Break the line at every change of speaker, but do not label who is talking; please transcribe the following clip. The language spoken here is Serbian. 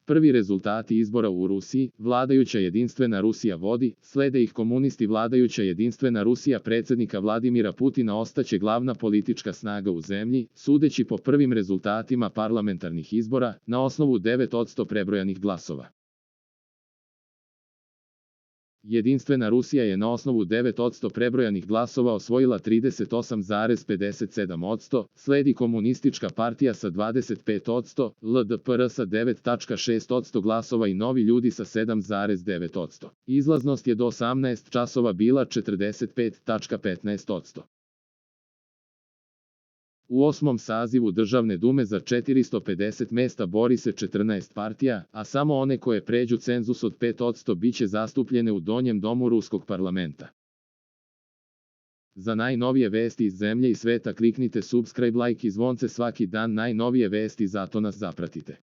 Prvi rezultati izbora u Rusiji, vladajuća jedinstvena Rusija vodi, slede ih komunisti. Vladajuća jedinstvena Rusija predsjednika Vladimira Putina ostaće glavna politička snaga u zemlji, sudeći po prvim rezultatima parlamentarnih izbora, na osnovu 9% prebrojanih glasova. Jedinstvena Rusija je na osnovu 9% prebrojanih glasova osvojila 38,57%, sledi Komunistička partija sa 25%, LDPR sa 9,6% glasova i Novi ljudi sa 7,9%. Izlaznost je do 18 časova bila 45,15%. U 8. sazivu Državne dume za 450 mesta bori se 14 partija, a samo one koje pređu cenzus od 5% biće zastupljene u donjem domu Ruskog parlamenta. Za najnovije vesti iz zemlje i sveta kliknite subscribe, like i zvonce svaki dan. Najnovije vesti, zato nas zapratite.